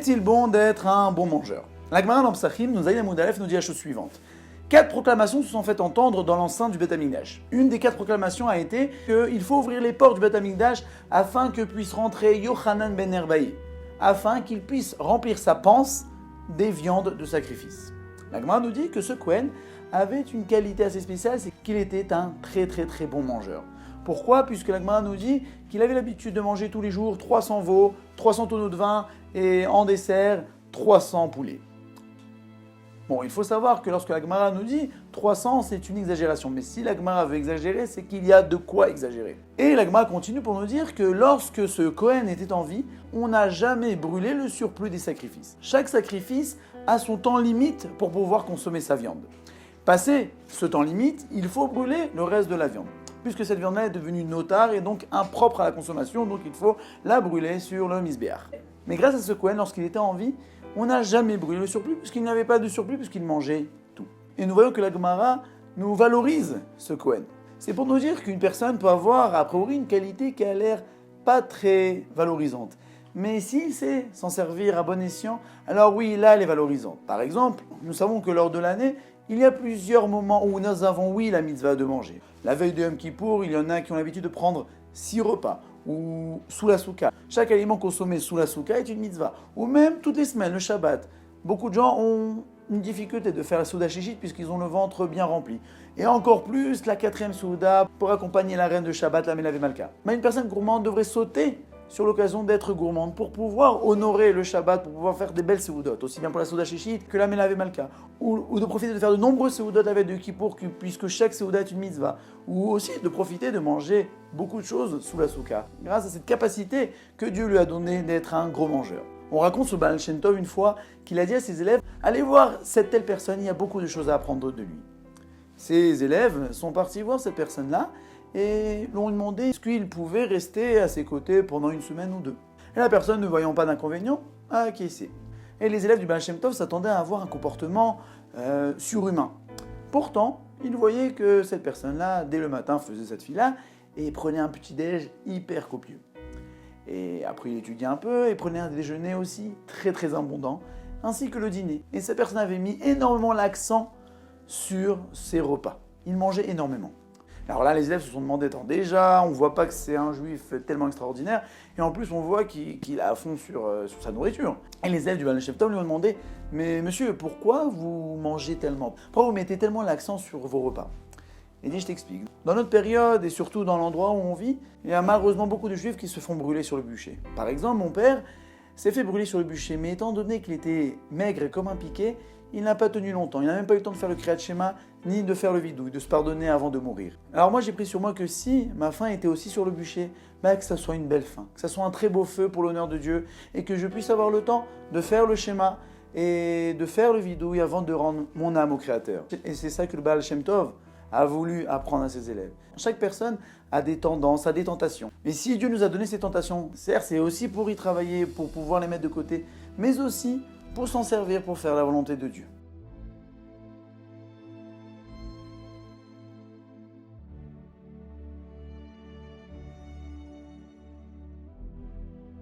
Est-il bon d'être un bon mangeur? La Gemara dans Psachim, nous dit la chose suivante. 4 proclamations se sont faites entendre dans l'enceinte du Beth Amikdash. Une des 4 proclamations a été qu'il faut ouvrir les portes du Beth Amikdash afin que puisse rentrer Yochanan ben Erbaï, afin qu'il puisse remplir sa panse des viandes de sacrifice. La Gemara nous dit que ce Kohen avait une qualité assez spéciale, c'est qu'il était un très bon mangeur. Pourquoi? Puisque la Gemara nous dit qu'il avait l'habitude de manger tous les jours 300 veaux, 300 tonneaux de vin et en dessert 300 poulets. Bon, il faut savoir que lorsque la Gemara nous dit 300, c'est une exagération. Mais si la Gemara veut exagérer, c'est qu'il y a de quoi exagérer. Et la Gemara continue pour nous dire que lorsque ce Kohen était en vie, on n'a jamais brûlé le surplus des sacrifices. Chaque sacrifice a son temps limite pour pouvoir consommer sa viande. Passé ce temps limite, il faut brûler le reste de la viande. Puisque cette viande-là est devenue notare et donc impropre à la consommation, donc il faut la brûler sur le misbéach. Mais grâce à ce Kohen, lorsqu'il était en vie, on n'a jamais brûlé le surplus, puisqu'il n'avait pas de surplus, puisqu'il mangeait tout. Et nous voyons que la Gemara nous valorise ce Kohen. C'est pour nous dire qu'une personne peut avoir, a priori, une qualité qui a l'air pas très valorisante. Mais s'il sait s'en servir à bon escient, alors oui, là, elle est valorisante. Par exemple, nous savons que lors de l'année, il y a plusieurs moments où nous avons, oui, la mitzvah de manger. La veille de Yom Kippour, il y en a qui ont l'habitude de prendre 6 repas, ou sous la souka. Chaque aliment consommé sous la souka est une mitzvah. Ou même toutes les semaines, le Shabbat. Beaucoup de gens ont une difficulté de faire la souda shishit puisqu'ils ont le ventre bien rempli. Et encore plus la 4e souda pour accompagner la reine de Shabbat, la Melavé Malka. Mais une personne gourmande devrait sauter sur l'occasion d'être gourmande pour pouvoir honorer le Shabbat, pour pouvoir faire des belles seudotes, aussi bien pour la souda shishit que la Melavé Malka. Ou de profiter de faire de nombreuses seudotes avec de Kippour puisque chaque seuda est une mitzvah. Ou aussi de profiter de manger beaucoup de choses sous la souka, grâce à cette capacité que Dieu lui a donnée d'être un gros mangeur. On raconte sur Baal Shem Tov une fois qu'il a dit à ses élèves « Allez voir cette telle personne, il y a beaucoup de choses à apprendre de lui ». Ses élèves sont partis voir cette personne-là et l'ont demandé est-ce qu'il pouvait rester à ses côtés pendant une semaine ou deux. Et la personne, ne voyant pas d'inconvénient, a acquiescé. Et les élèves du Baal Shem Tov s'attendaient à avoir un comportement surhumain. Pourtant, ils voyaient que cette personne-là, dès le matin, faisait cette fille-là et prenait un petit-déj hyper copieux. Et après, il étudiait un peu et prenait un déjeuner aussi très abondant, ainsi que le dîner. Et cette personne avait mis énormément l'accent sur ses repas. Il mangeait énormément. Alors là, les élèves se sont demandé, déjà, on voit pas que c'est un juif tellement extraordinaire, et en plus, on voit qu'il est à fond sur sa nourriture. Et les élèves du Baal Shem Tov lui ont demandé, mais monsieur, pourquoi vous mangez tellement? Pourquoi vous mettez tellement l'accent sur vos repas? Il dit, je t'explique. Dans notre période, et surtout dans l'endroit où on vit, il y a malheureusement beaucoup de juifs qui se font brûler sur le bûcher. Par exemple, mon père s'est fait brûler sur le bûcher, mais étant donné qu'il était maigre comme un piquet, il n'a pas tenu longtemps. Il n'a même pas eu le temps de faire le Kriyat Shema, ni de faire le vidouille, de se pardonner avant de mourir. Alors moi, j'ai pris sur moi que si ma faim était aussi sur le bûcher, que ça soit une belle faim, que ça soit un très beau feu pour l'honneur de Dieu, et que je puisse avoir le temps de faire le schéma et de faire le vidouille avant de rendre mon âme au Créateur. Et c'est ça que le Baal Shem Tov a voulu apprendre à ses élèves. Chaque personne a des tendances, a des tentations. Mais si Dieu nous a donné ces tentations, certes, c'est aussi pour y travailler, pour pouvoir les mettre de côté, mais aussi pour s'en servir, pour faire la volonté de Dieu.